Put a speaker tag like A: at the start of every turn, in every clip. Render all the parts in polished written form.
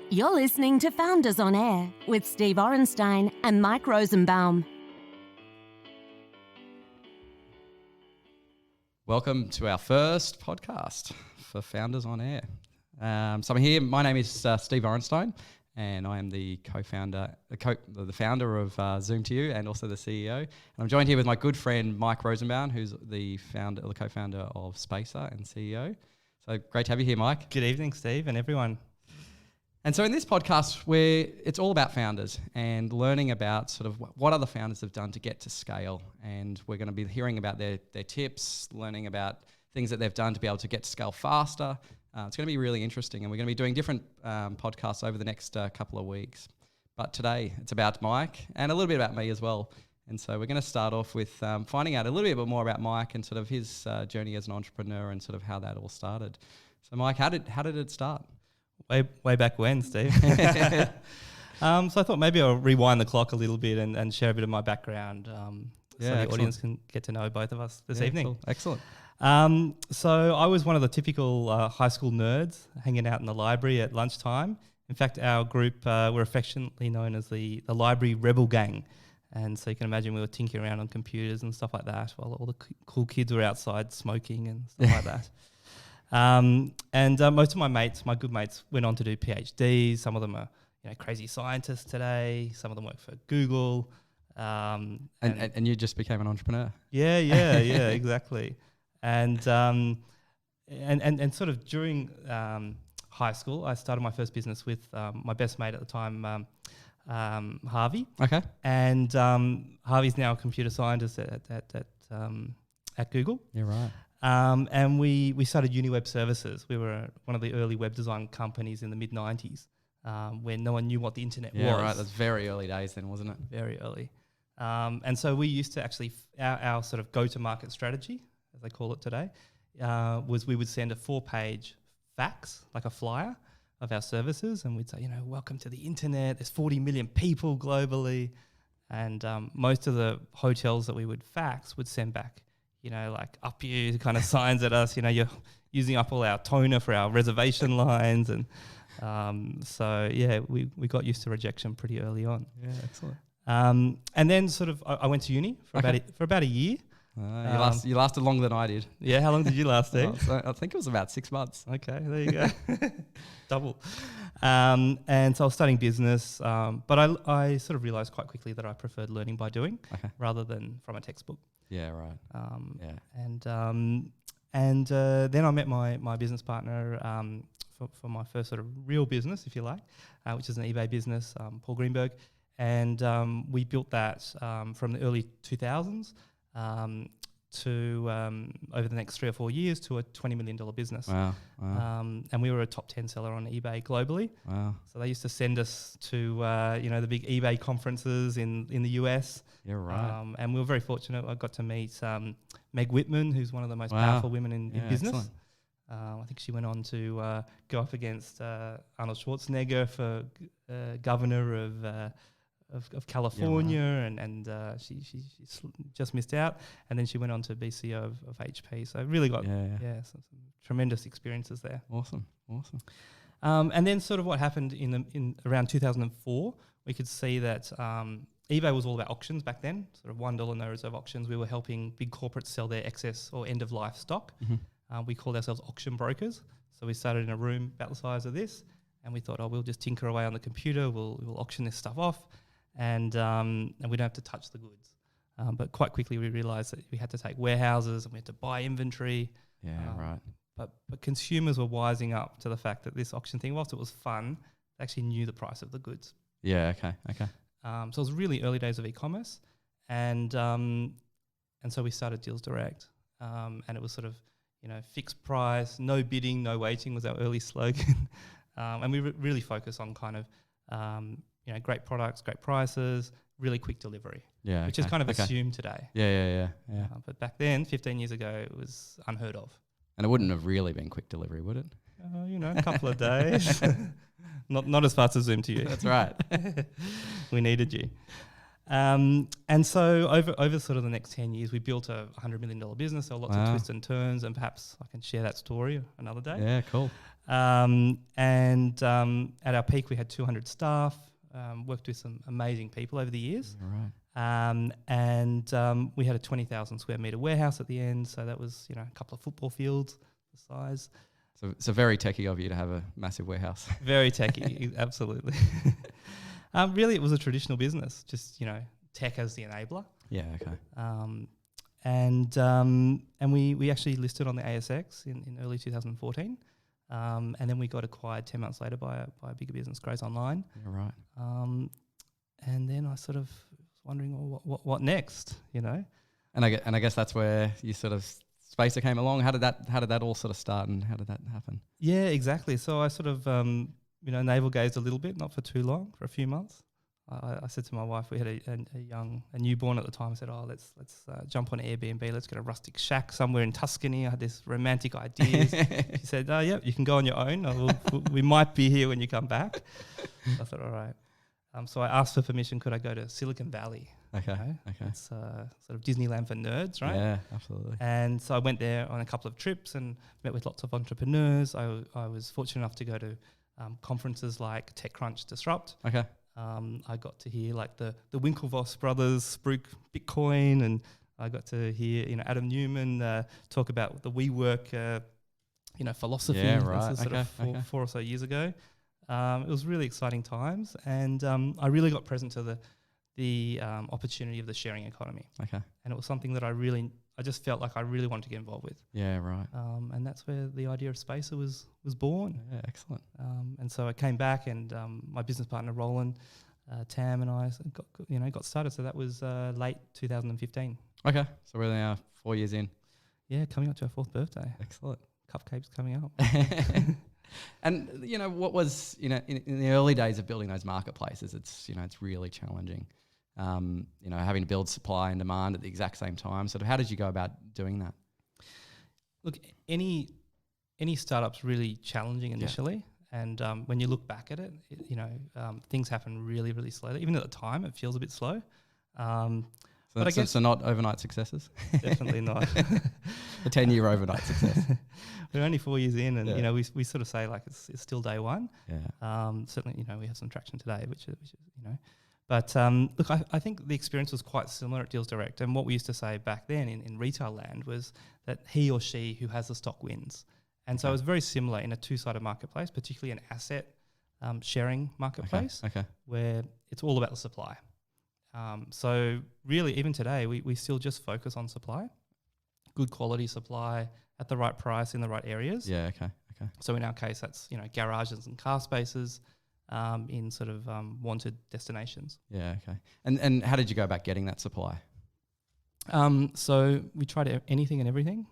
A: You're listening to Founders on Air with Steve Orenstein and Mike Rosenbaum.
B: Welcome to our first podcast for Founders on Air. So I'm here. My name is Steve Orenstein, and I am the co-founder, the founder of Zoom to You, and also the CEO. And I'm joined here with my good friend Mike Rosenbaum, who's the co-founder of Spacer and CEO. So great to have you here, Mike.
C: Good evening, Steve, and everyone.
B: And so in this podcast, it's all about founders and learning about sort of what other founders have done to get to scale. And we're going to be hearing about their tips, learning about things that they've done to be able to get to scale faster. It's going to be really interesting, and we're going to be doing different podcasts over the next couple of weeks. But today, it's about Mike and a little bit about me as well. And so we're going to start off with finding out a little bit more about Mike and sort of his journey as an entrepreneur and sort of how that all started. So Mike, how did it start?
C: Way back when, Steve. So I thought maybe I'll rewind the clock a little bit and share a bit of my background so the audience can get to know both of us this evening.
B: Excellent.
C: So I was one of the typical high school nerds hanging out in the library at lunchtime. In fact, our group were affectionately known as the Library Rebel Gang. And so you can imagine we were tinkering around on computers and stuff like that while all the cool kids were outside smoking and stuff like that. Most of my good mates went on to do PhDs. Some of them are, crazy scientists today. Some of them work for Google.
B: And you just became an entrepreneur.
C: Yeah, exactly. And sort of during high school, I started my first business with my best mate at the time, Harvey.
B: Okay.
C: And Harvey's now a computer scientist at Google.
B: Yeah, right.
C: And we started UniWeb Services. We were one of the early web design companies in the mid-90s when no one knew what the internet was.
B: Yeah, right. That's very early days then, wasn't it?
C: Very early. And so we used to actually, our sort of go-to-market strategy, as they call it today, was we would send a 4-page fax, like a flyer, of our services. And we'd say, welcome to the internet. There's 40 million people globally. And most of the hotels that we would fax would send back like up you kind of signs at us, you're using up all our toner for our reservation lines. And we got used to rejection pretty early on.
B: Yeah, excellent.
C: And then sort of I went to uni for about a year.
B: You lasted longer than I did.
C: Yeah, how long did you last, Steve?
B: I think it was about 6 months.
C: Okay, there you go. Double. And so I was studying business, but I sort of realised quite quickly that I preferred learning by doing rather than from a textbook.
B: Yeah, right.
C: And then I met my business partner for my first sort of real business, if you like, which is an eBay business, Paul Greenberg. And we built that from the early 2000s to over the next 3 or 4 years to a $20 million business.
B: Wow.
C: And we were a top 10 seller on eBay globally.
B: Wow.
C: So they used to send us to the big eBay conferences in the US.
B: Yeah, right.
C: And we were very fortunate. I got to meet Meg Whitman, who's one of the most powerful women in business. I think she went on to go up against Arnold Schwarzenegger for governor of California, and she just missed out. And then she went on to be CEO of HP. So really got some tremendous experiences there.
B: Awesome.
C: And then sort of what happened in around 2004, we could see that eBay was all about auctions back then, sort of $1 no reserve auctions. We were helping big corporates sell their excess or end of life stock. Mm-hmm. We called ourselves auction brokers. So we started in a room about the size of this, and we thought, we'll just tinker away on the computer. We'll auction this stuff off, and we don't have to touch the goods. But quite quickly we realised that we had to take warehouses and we had to buy inventory.
B: Yeah, right.
C: But consumers were wising up to the fact that this auction thing, whilst it was fun, they actually knew the price of the goods.
B: Yeah, okay.
C: So it was really early days of e-commerce, and so we started Deals Direct, and it was sort of fixed price, no bidding, no waiting was our early slogan, and we really focus on kind of great products, great prices, really quick delivery, which is kind of assumed today.
B: Yeah.
C: But back then, 15 years ago, it was unheard of.
B: And it wouldn't have really been quick delivery, would it?
C: A couple of days. Not as fast as Zoom to You.
B: That's right.
C: We needed you. And so over sort of the next 10 years, we built a $100 million business. So lots of twists and turns, and perhaps I can share that story another day.
B: Yeah, cool.
C: And at our peak, we had 200 staff, worked with some amazing people over the years.
B: All right.
C: And we had a 20,000 square metre warehouse at the end. So that was, a couple of football fields the size.
B: So it's very techie of you to have a massive warehouse.
C: Very techie, absolutely. Really, it was a traditional business, just, tech as the enabler.
B: Yeah, okay.
C: And we actually listed on the ASX in early 2014. And then we got acquired 10 months later by a bigger business, Grows Online.
B: Yeah, right.
C: And then I sort of was wondering, well, what next,
B: And I guess that's where you sort of Spacer came along. How did that all sort of start, and how did that happen?
C: Yeah, exactly. So I sort of navel gazed a little bit, not for too long, for a few months. I said to my wife, we had a newborn at the time. I said, let's jump on Airbnb. Let's get a rustic shack somewhere in Tuscany. I had this romantic ideas. She said, yeah, you can go on your own. We might be here when you come back. I thought, all right. So I asked for permission. Could I go to Silicon Valley?
B: Okay. Okay.
C: It's sort of Disneyland for nerds, right?
B: Yeah, absolutely.
C: And so I went there on a couple of trips and met with lots of entrepreneurs. I was fortunate enough to go to conferences like TechCrunch Disrupt.
B: Okay.
C: I got to hear like the Winklevoss brothers spruik Bitcoin, and I got to hear Adam Newman talk about the WeWork philosophy.
B: Yeah, right.
C: This is sort of 4 or so years ago. It was really exciting times, and I really got present to the opportunity of the sharing economy. Okay. And it was something that I just felt like I really wanted to get involved with.
B: Yeah, right.
C: And that's where the idea of Spacer was born.
B: Yeah, excellent.
C: And so I came back, and my business partner Roland, Tam, and I got started. So that was late 2015.
B: Okay, so we're now 4 years in.
C: Yeah, coming up to our 4th birthday.
B: Excellent.
C: Cupcakes coming up.
B: And what was in the early days of building those marketplaces, it's really challenging. Having to build supply and demand at the exact same time. Sort of, how did you go about doing that?
C: Look, any startup's really challenging initially, and when you look back at it, things happen really, really slowly. Even at the time, it feels a bit slow. But I guess
B: so not overnight successes.
C: Definitely not.
B: A 10-year overnight success.
C: We're only 4 years in, and we sort of say like it's still day one.
B: Yeah.
C: Certainly, we have some traction today, which is. But look, I think the experience was quite similar at Deals Direct. And what we used to say back then in retail land was that he or she who has the stock wins. And so it was very similar in a two-sided marketplace, particularly an asset sharing marketplace, where it's all about the supply. So really, even today, we still just focus on supply, good quality supply at the right price in the right areas.
B: Yeah, okay.
C: So in our case, that's, garages and car spaces, in sort of wanted destinations.
B: Yeah, okay. And how did you go about getting that supply?
C: So we tried anything and everything.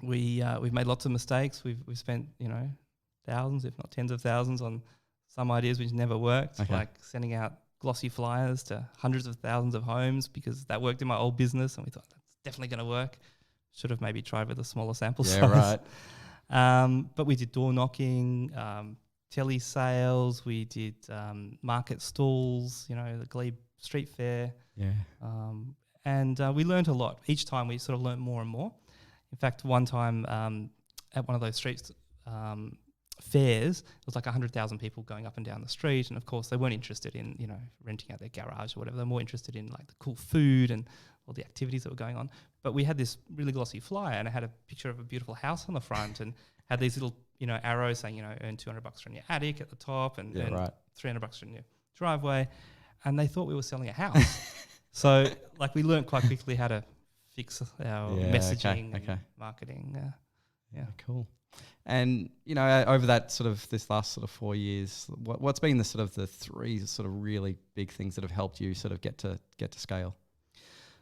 C: We've made lots of mistakes. We've spent thousands, if not tens of thousands, on some ideas which never worked, like sending out glossy flyers to hundreds of thousands of homes because that worked in my old business, and we thought that's definitely going to work. Should have maybe tried with a smaller sample size.
B: Yeah, right.
C: But we did door knocking. Telly sales, we did market stalls, the Glebe Street Fair.
B: Yeah.
C: And we learned a lot. Each time we sort of learned more and more. In fact, one time at one of those streets fairs, it was like 100,000 people going up and down the street. And of course, they weren't interested in, renting out their garage or whatever. They're more interested in like the cool food and all the activities that were going on. But we had this really glossy flyer, and it had a picture of a beautiful house on the front and had these little arrows saying, earn $200 from your attic at the top and $300 from your driveway. And they thought we were selling a house. So we learned quite quickly how to fix our messaging and marketing.
B: Cool. And, over that this last 4 years, what's been the three really big things that have helped you get to scale?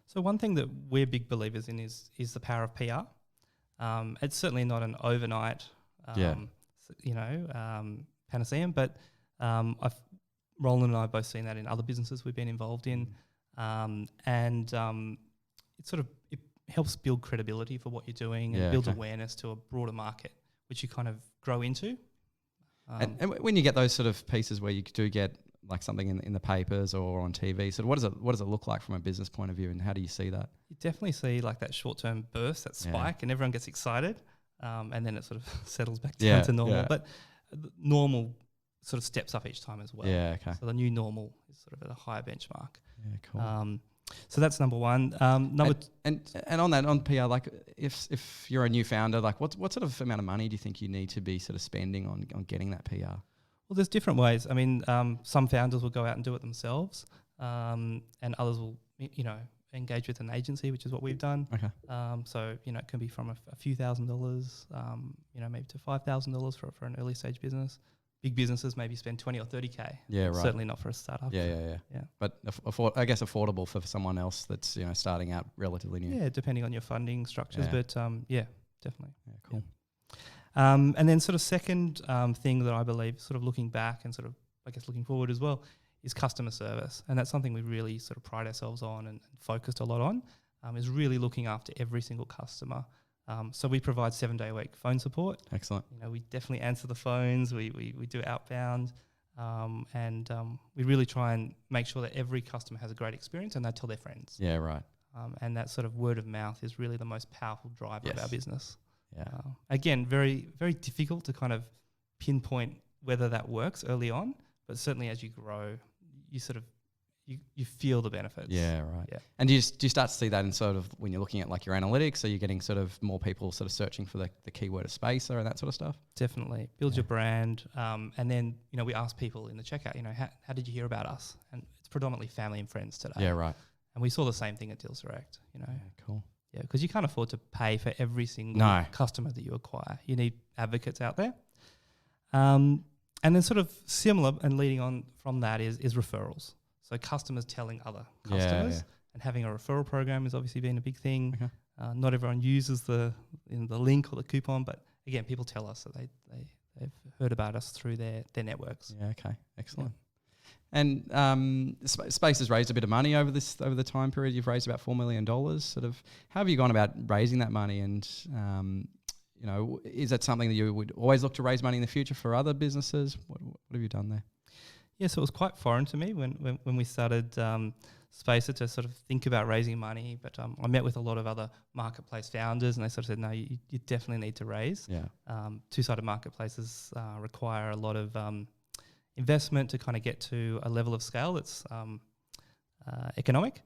C: So one thing that we're big believers in is the power of PR. It's certainly not an overnight panacea, but Roland and I have both seen that in other businesses we've been involved in, and it helps build credibility for what you're doing and builds awareness to a broader market, which you kind of grow into.
B: And when you get those pieces where you do get like something in the papers or on TV. So what does it look like from a business point of view, and how do you see that?
C: You definitely see like that short-term burst, that spike, and everyone gets excited, and then it sort of settles back down to normal. But normal sort of steps up each time as well.
B: Yeah, okay.
C: So the new normal is sort of at a higher benchmark.
B: Yeah, cool.
C: So that's number one.
B: And on that, on PR, like if you're a new founder, like what sort of amount of money do you think you need to be sort of spending on getting that PR?
C: Well, there's different ways. I mean, some founders will go out and do it themselves, and others will, engage with an agency, which is what we've done.
B: Okay.
C: So, it can be from a few $1,000s, maybe to $5,000 for an early stage business. Big businesses maybe spend 20 or 30K.
B: Yeah, right.
C: Certainly not for a startup.
B: Yeah. But I guess affordable for someone else that's starting out relatively new.
C: Yeah, depending on your funding structures, but definitely.
B: Yeah, cool.
C: Yeah. And then sort of second thing that I believe, sort of looking back and sort of I guess looking forward as well, is customer service, and that's something we really sort of pride ourselves on and focused a lot on. Is really looking after every single customer. So we provide 7-day-a-week phone support.
B: Excellent.
C: We definitely answer the phones. We do outbound, and we really try and make sure that every customer has a great experience and they tell their friends.
B: Yeah, right.
C: And that sort of word of mouth is really the most powerful driver of our business.
B: Yeah.
C: Again, very, very difficult to kind of pinpoint whether that works early on, but certainly as you grow, you sort of you feel the benefits.
B: Yeah, right.
C: Yeah.
B: And do you start to see that in sort of when you're looking at like your analytics? Are you getting sort of more people sort of searching for the keyword of space or that sort of stuff?
C: Definitely. Build your brand. And then, we ask people in the checkout, how did you hear about us? And it's predominantly family and friends today.
B: Yeah, right.
C: And we saw the same thing at Deals Direct,
B: Yeah, cool.
C: Yeah, because you can't afford to pay for every single customer that you acquire. You need advocates out there. And then sort of similar and leading on from that is referrals. So customers telling other customers and having a referral program has obviously been a big thing.
B: Okay.
C: Not everyone uses the link or the coupon, but again, people tell us that they've heard about us through their networks.
B: Yeah, okay. Excellent. Yeah. And Space has raised a bit of money over the time period. You've raised about $4 million. Sort of, how have you gone about raising that money? And is that something that you would always look to raise money in the future for other businesses? What have you done there?
C: Yeah, so it was quite foreign to me when we started Spacer to sort of think about raising money. But I met with a lot of other marketplace founders, and they sort of said, no, you definitely need to raise.
B: Yeah.
C: Two-sided marketplaces require a lot of investment to kind of get to a level of scale that's economic,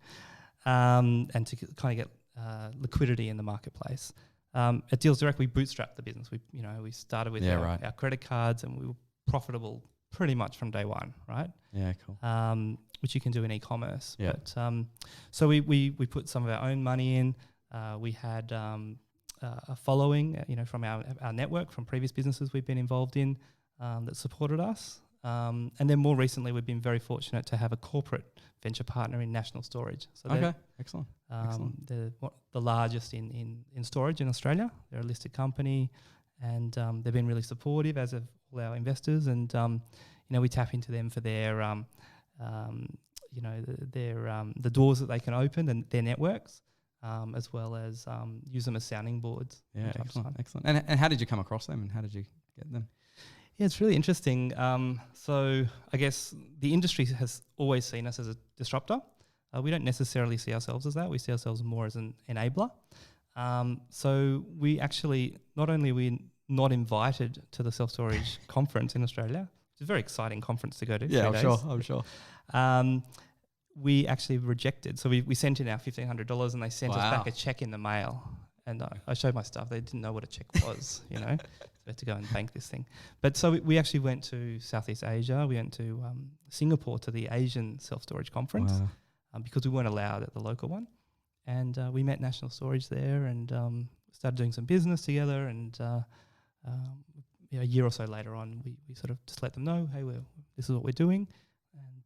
C: and to kind of get liquidity in the marketplace. At Deals Direct, we bootstrapped the business. We started with our credit cards, and we were profitable pretty much from day one, right?
B: Yeah, cool.
C: Which you can do in e-commerce.
B: Yeah.
C: But so we put some of our own money in. We had a following, from our network, from previous businesses we've been involved in, that supported us. And then more recently, we've been very fortunate to have a corporate venture partner in National Storage. So
B: Excellent.
C: They're the largest in storage in Australia. They're a listed company, and they've been really supportive, as have all our investors. And we tap into them for their the doors that they can open and their networks, as well as use them as sounding boards.
B: Yeah, excellent. And how did you come across them, and how did you get them?
C: Yeah, it's really interesting. So I guess the industry has always seen us as a disruptor. We don't necessarily see ourselves as that. We see ourselves more as an enabler. So we actually, not only are we not invited to the self-storage conference in Australia, which is a very exciting conference to go to.
B: Yeah, I'm sure.
C: We actually rejected. So we sent in our $1,500, and they sent us back a check in the mail. And I showed my staff. They didn't know what a check was, So we had to go and bank this thing. But so we actually went to Southeast Asia. We went to Singapore to the Asian self-storage conference because we weren't allowed at the local one. And we met National Storage there, and started doing some business together. And a year or so later on, we sort of just let them know, hey, this is what we're doing,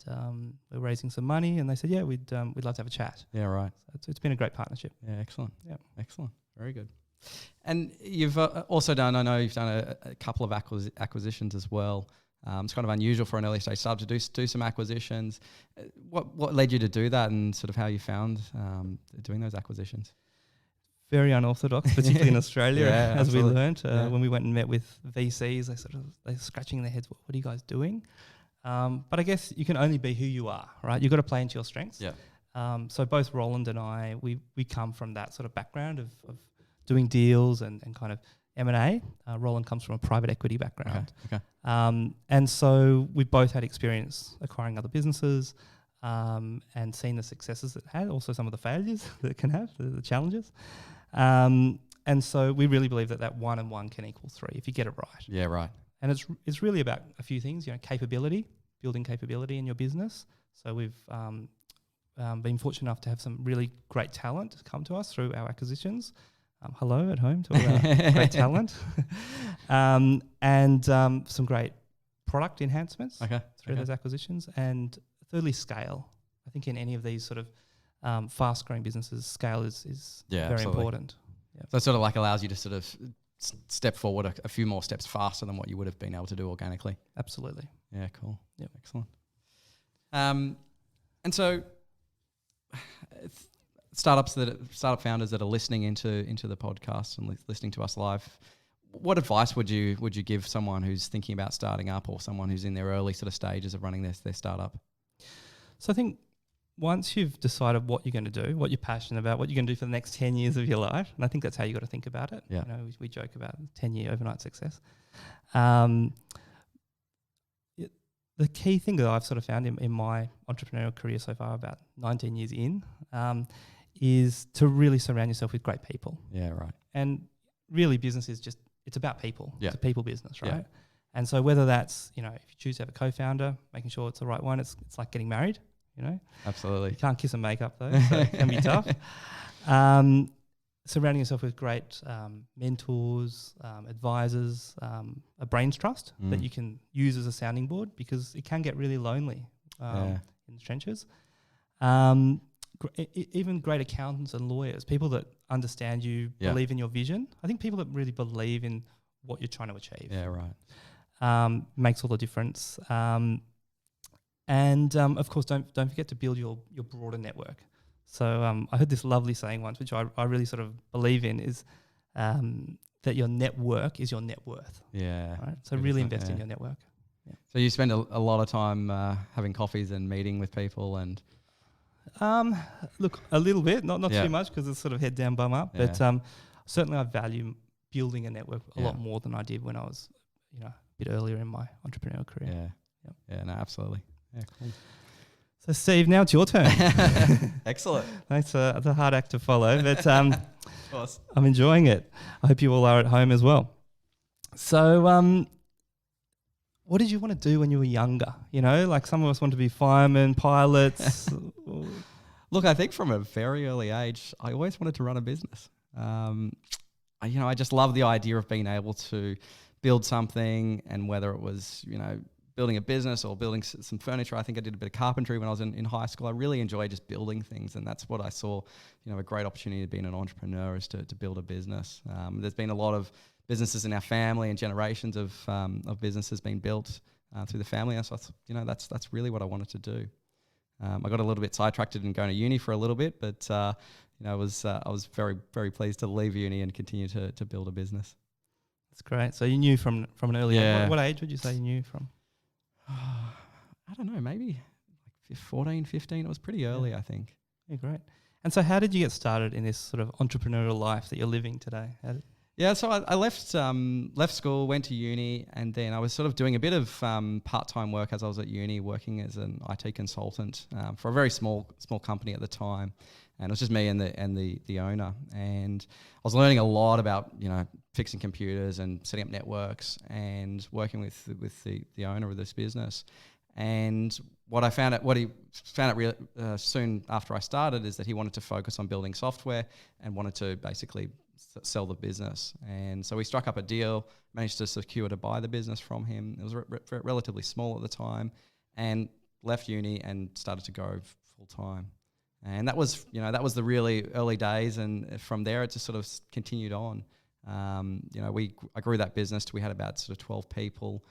C: and we're raising some money. And they said, yeah, we'd love to have a chat.
B: Yeah, right.
C: So it's been a great partnership.
B: Yeah, excellent.
C: Yeah,
B: excellent. Very good. And you've also done, I know you've done a couple of acquisitions as well. It's kind of unusual for an early stage startup to do some acquisitions. What led you to do that, and sort of how you found doing those acquisitions?
C: Very unorthodox, particularly in Australia, as
B: absolutely.
C: we learned when we went and met with VCs. They're scratching their heads. What are you guys doing? But I guess you can only be who you are, right? You've got to play into your strengths.
B: Yeah.
C: So both Roland and I, we come from that sort of background of doing deals and kind of M&A. Roland comes from a private equity background.
B: Okay.
C: And so we both had experience acquiring other businesses and seeing the successes it had, also some of the failures that it can have, the challenges. And so we really believe that 1 and 1 can equal 3 if you get it right.
B: Yeah, right.
C: And it's really about a few things, capability, building capability in your business. So we've been fortunate enough to have some really great talent come to us through our acquisitions. Hello at home to all our great talent. And some great product enhancements through those acquisitions. And thirdly, scale. I think in any of these sort of fast-growing businesses, scale is very important. Yeah.
B: So it sort of like allows you to sort of step forward a few more steps faster than what you would have been able to do organically.
C: Absolutely.
B: Yeah, cool.
C: Yep.
B: Excellent. And so startup founders that are listening into the podcast and listening to us live, what advice would you give someone who's thinking about starting up or someone who's in their early sort of stages of running their startup?
C: So I think once you've decided what you're going to do, what you're passionate about, what you're going to do for the next 10 years of your life, and I think that's how you got to think about it.
B: Yeah.
C: We joke about 10-year overnight success. The key thing that I've sort of found in my entrepreneurial career so far, about 19 years in, is to really surround yourself with great people.
B: Yeah, right.
C: And really business is it's about people.
B: Yeah.
C: It's a people business, right?
B: Yeah.
C: And so whether that's, if you choose to have a co-founder, making sure it's the right one, it's like getting married,
B: Absolutely.
C: You can't kiss and make up though, so it can be tough. Surrounding yourself with great mentors, advisors, a brains trust that you can use as a sounding board, because it can get really lonely in the trenches. Even great accountants and lawyers, people that understand you, believe in your vision. I think people that really believe in what you're trying to achieve.
B: Yeah, right.
C: Makes all the difference. And of course, don't forget to build your broader network. So I heard this lovely saying once, which I really sort of believe in, is that your network is your net worth.
B: Yeah.
C: Right? So really invest in your network. Yeah.
B: So you spend a lot of time having coffees and meeting with people and...
C: Look, a little bit, not
B: Yeah.
C: too much, because it's sort of head down, bum up.
B: Yeah.
C: But certainly I value building a network a lot more than I did when I was, a bit earlier in my entrepreneurial career.
B: Yeah. Yeah, no, absolutely. Yeah, cool.
C: So Steve, now it's your turn.
B: Excellent.
C: It's a hard act to follow, but
B: Of course.
C: I'm enjoying it. I hope you all are at home as well. So what did you want to do when you were younger? Like some of us want to be firemen, pilots.
B: Look, I think from a very early age, I always wanted to run a business. I just love the idea of being able to build something, and whether it was, building a business or building some furniture. I think I did a bit of carpentry when I was in high school. I really enjoy just building things, and that's what I saw, a great opportunity to being an entrepreneur is to build a business. There's been a lot of businesses in our family and generations of businesses being built through the family. And so that's really what I wanted to do. I got a little bit sidetracked in going to uni for a little bit, but I was very, very pleased to leave uni and continue to build a business.
C: That's great. So you knew from an early age. What age would you say you knew from?
B: I don't know, maybe like 14, 15. It was pretty early, I think.
C: Yeah, great. And so how did you get started in this sort of entrepreneurial life that you're living today?
B: So I left school, went to uni, and then I was sort of doing a bit of part-time work as I was at uni, working as an IT consultant for a very small company at the time. And it was just me and the owner. And I was learning a lot about, fixing computers and setting up networks and working with the owner of this business. And what he found out soon after I started is that he wanted to focus on building software and wanted to basically sell the business. And so we struck up a deal, managed to secure to buy the business from him. It was relatively small at the time, and left uni and started to go full time. And that was the really early days, and from there it just sort of continued on. I grew that business till we had about sort of 12 people.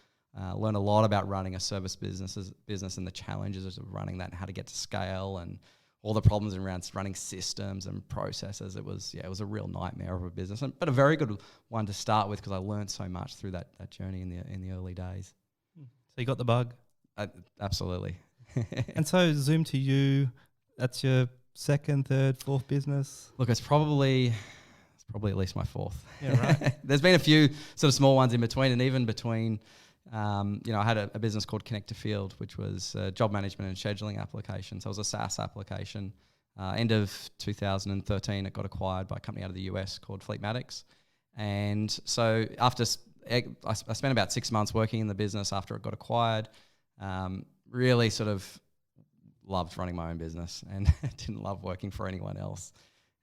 B: Learned a lot about running a service business and the challenges of running that and how to get to scale and all the problems around running systems and processes. It was a real nightmare of a business, but a very good one to start with because I learned so much through that journey in the early days.
C: So you got the bug?
B: Absolutely.
C: And so Zoom to you, that's your second, third, fourth business?
B: Look, it's probably at least my fourth.
C: Yeah, right.
B: There's been a few sort of small ones in between, and even between, I had a business called Connect to Field, which was a job management and scheduling application. So it was a SaaS application. End of 2013, it got acquired by a company out of the US called Fleetmatics. And so after I spent about 6 months working in the business after it got acquired. Really sort of loved running my own business and didn't love working for anyone else.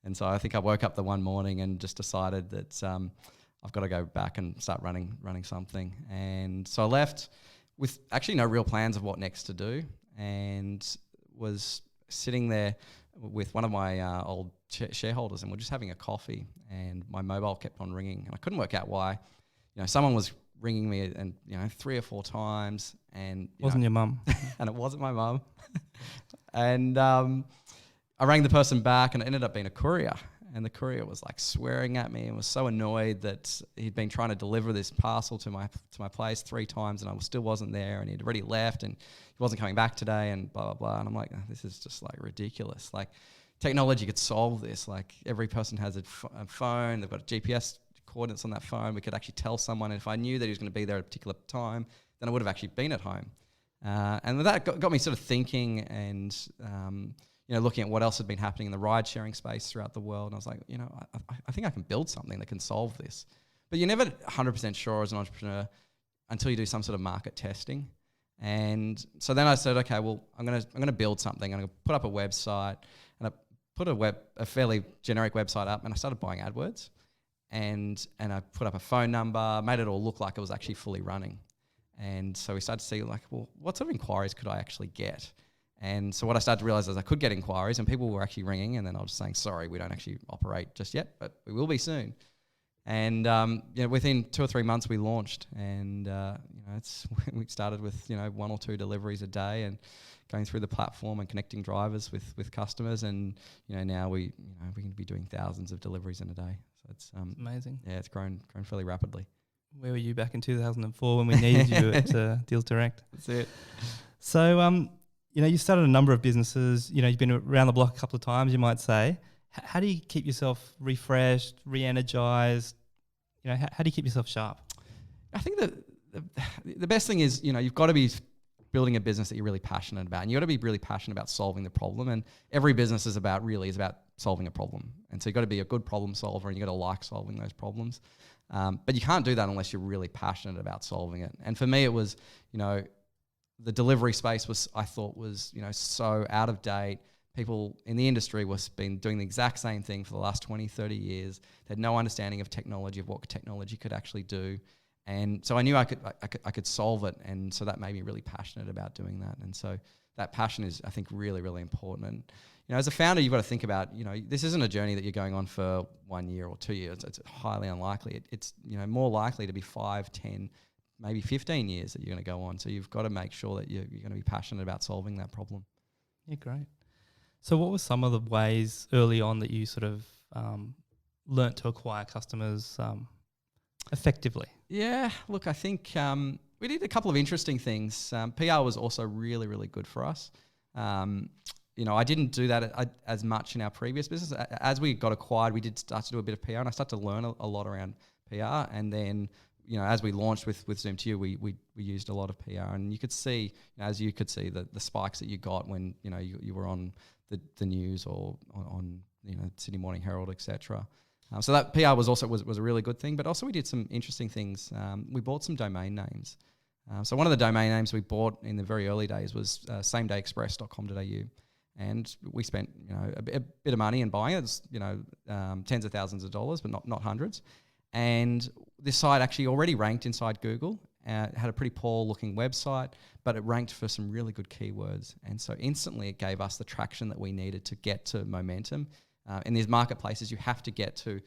B: And so I think I woke up the one morning and just decided that I've got to go back and start running something. And so I left with actually no real plans of what next to do, and was sitting there with one of my old shareholders, and we're just having a coffee, and my mobile kept on ringing, and I couldn't work out why. Someone was ringing me, and 3 or 4 times, and
C: Wasn't your mum?
B: and it wasn't my mum. And I rang the person back, and it ended up being a courier. And the courier was like swearing at me and was so annoyed that he'd been trying to deliver this parcel to my place 3 times, and I still wasn't there, and he'd already left, and he wasn't coming back today, and blah, blah, blah. And I'm like, this is just like ridiculous. Like, technology could solve this. Like, every person has a phone, they've got GPS coordinates on that phone. We could actually tell someone, and if I knew that he was going to be there at a particular time, then I would have actually been at home. And that got me sort of thinking, and looking at what else had been happening in the ride-sharing space throughout the world. And I was like, I think I can build something that can solve this. But you're never 100% sure as an entrepreneur until you do some sort of market testing. And so then I said, okay, well, I'm gonna build something. I'm gonna put up a website, and I put a fairly generic website up, and I started buying AdWords, and I put up a phone number, made it all look like it was actually fully running. And so we started to see, like, well, what sort of inquiries could I actually get? And so what I started to realize is I could get inquiries, and people were actually ringing, and then I was saying, sorry, we don't actually operate just yet, but we will be soon. And within 2 or 3 months we launched, and we started with 1 or 2 deliveries a day, and going through the platform and connecting drivers with customers, and now we can be doing thousands of deliveries in a day. So it's
C: amazing.
B: Yeah, it's grown fairly rapidly.
C: Where were you back in 2004 when we needed you at Deals Direct?
B: That's it.
C: So you started a number of businesses. You've been around the block a couple of times, you might say. How do you keep yourself refreshed, re-energized? How do you keep yourself sharp?
B: I think that the best thing is, you've got to be building a business that you're really passionate about, and you've got to be really passionate about solving the problem. And every business is about solving a problem. And so you've got to be a good problem solver, and you've got to like solving those problems. But you can't do that unless you're really passionate about solving it. And for me, it was, the delivery space I thought was so out of date. People in the industry been doing the exact same thing for the last 20, 30 years. They had no understanding of technology, of what technology could actually do. And so I knew I could solve it. And so that made me really passionate about doing that. And so that passion is, I think, really, really important. And, as a founder, you've got to think about, this isn't a journey that you're going on for 1 year or 2 years. It's highly unlikely. It's more likely to be 5, 10, maybe 15 years that you're going to go on. So you've got to make sure that you're going to be passionate about solving that problem.
C: Yeah, great. So what were some of the ways early on that you sort of learnt to acquire customers effectively? Yeah,
B: look, I think we did a couple of interesting things. PR was also really, really good for us. I didn't do that as much in our previous business. As we got acquired, we did start to do a bit of PR, and I started to learn a lot around PR. And then, as we launched with Zoom to You, we used a lot of PR, and you could see, as you could see, the spikes that you got when you were on the news or on Sydney Morning Herald, etc. So that PR was a really good thing. But also we did some interesting things. We bought some domain names. So one of the domain names we bought in the very early days was samedayexpress.com.au. And we spent, a bit of money in buying it. It's, tens of thousands of dollars, but not hundreds. And this site actually already ranked inside Google. It had a pretty poor looking website, but it ranked for some really good keywords. And so instantly it gave us the traction that we needed to get to momentum. In these marketplaces, you have to get to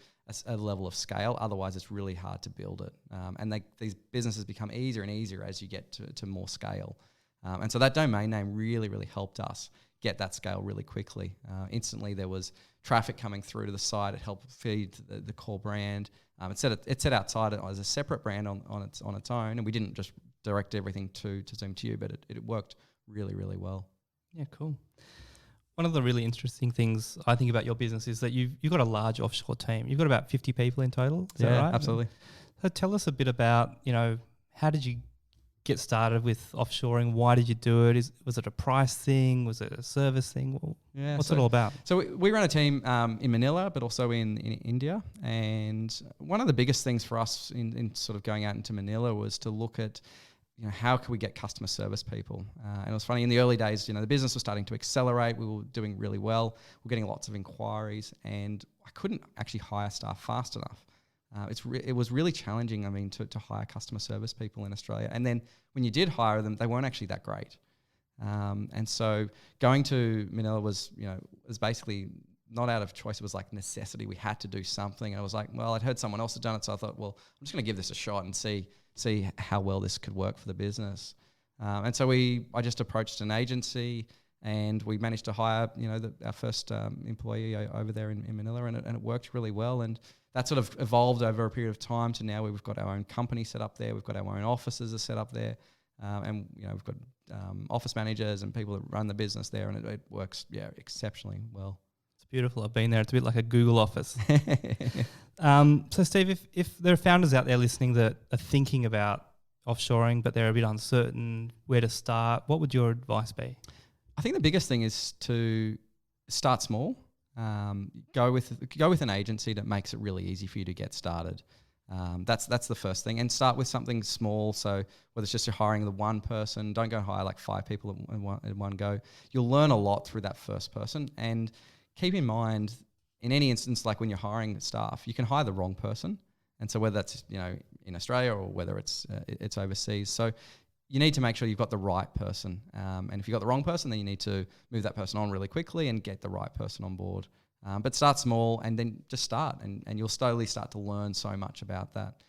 B: a level of scale. Otherwise, it's really hard to build it. And these businesses become easier and easier as you get to more scale. And so that domain name really, really helped us get that scale really quickly. Instantly, there was traffic coming through to the site. It helped feed the core brand. It set outside it as a separate brand on its own, and we didn't just direct everything to Zoom to you, but it worked really, really well.
C: Yeah, cool. One of the really interesting things I think about your business is that you've got a large offshore team. You've got about 50 people in total. Is that right?
B: Absolutely.
C: So tell us a bit about, how did you get started with offshoring? Why did you do it? Was it a price thing? Was it a service thing? What's it all about?
B: So we run a team in Manila, but also in India. And one of the biggest things for us in sort of going out into Manila was to look at, how can we get customer service people? And it was funny, in the early days, the business was starting to accelerate. We were doing really well. We were getting lots of inquiries, and I couldn't actually hire staff fast enough. It was really challenging, to hire customer service people in Australia. And then when you did hire them, they weren't actually that great. And so going to Manila was basically not out of choice. It was like necessity. We had to do something. And I was like, well, I'd heard someone else had done it. So I thought, well, I'm just going to give this a shot and see how well this could work for the business. And so I just approached an agency, and we managed to hire, our first employee over there in Manila, and it worked really well. And that sort of evolved over a period of time to now where we've got our own company set up there. We've got our own offices are set up there. And, we've got office managers and people that run the business there, and it works, exceptionally well.
C: It's beautiful. I've been there. It's a bit like a Google office. So, Steve, if there are founders out there listening that are thinking about offshoring, but they're a bit uncertain where to start, what would your advice be?
B: I think the biggest thing is to start small. Go with an agency that makes it really easy for you to get started. That's the first thing, and start with something small. So whether it's just you're hiring the one person, don't go hire like 5 people in one go. You'll learn a lot through that first person, and keep in mind, in any instance, like when you're hiring staff, you can hire the wrong person, and so whether that's in Australia or whether it's overseas. So you need to make sure you've got the right person. And if you've got the wrong person, then you need to move that person on really quickly and get the right person on board. But start small and then just start, and you'll slowly start to learn so much about that.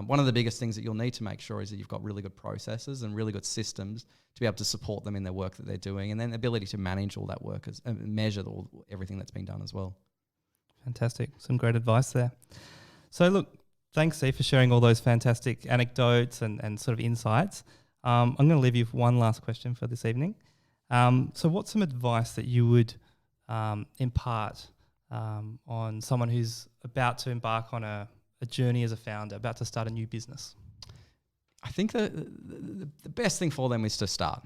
B: One of the biggest things that you'll need to make sure is that you've got really good processes and really good systems to be able to support them in their work that they're doing, and then the ability to manage all that work and measure everything that's been done as well.
C: Fantastic. Some great advice there. So look, thanks, Steve, for sharing all those fantastic anecdotes and sort of insights. I'm going to leave you with one last question for this evening. So what's some advice that you would impart on someone who's about to embark on a journey as a founder, about to start a new business?
B: I think the best thing for them is to start.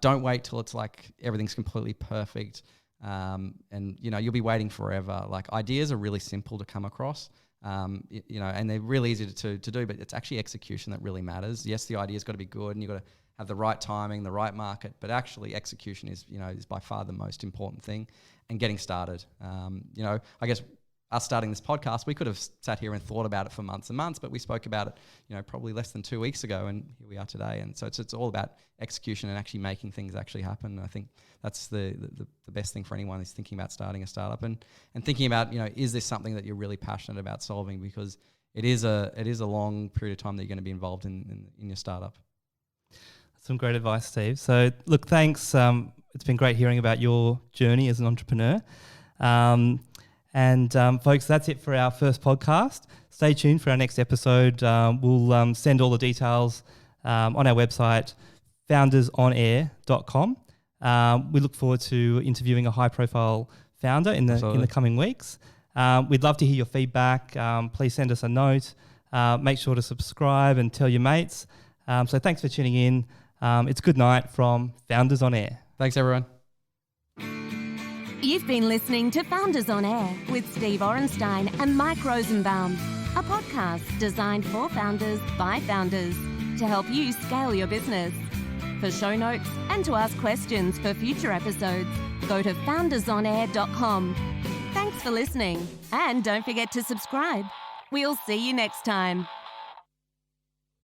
B: Don't wait till it's like everything's completely perfect, and you'll be waiting forever. Like, ideas are really simple to come across. And they're really easy to do, but it's actually execution that really matters. Yes, the idea's got to be good, and you've got to have the right timing, the right market, but actually execution is by far the most important thing, and getting started. I guess us starting this podcast, we could have sat here and thought about it for months and months, but we spoke about it, probably less than 2 weeks ago, and here we are today. And so it's all about execution and actually making things actually happen. And I think that's the best thing for anyone who's thinking about starting a startup and thinking about, is this something that you're really passionate about solving? Because it is a long period of time that you're going to be involved in your startup.
C: Some great advice, Steve. So look, thanks. It's been great hearing about your journey as an entrepreneur. And folks, that's it for our first podcast. Stay tuned for our next episode. We'll send all the details on our website, foundersonair.com. We look forward to interviewing a high-profile founder in the coming weeks. We'd love to hear your feedback. Please send us a note. Make sure to subscribe and tell your mates. So thanks for tuning in. It's good night from Founders on Air.
B: Thanks, everyone.
A: You've been listening to Founders on Air with Steve Orenstein and Mike Rosenbaum, a podcast designed for founders by founders to help you scale your business. For show notes and to ask questions for future episodes, go to foundersonair.com. Thanks for listening, and don't forget to subscribe. We'll see you next time.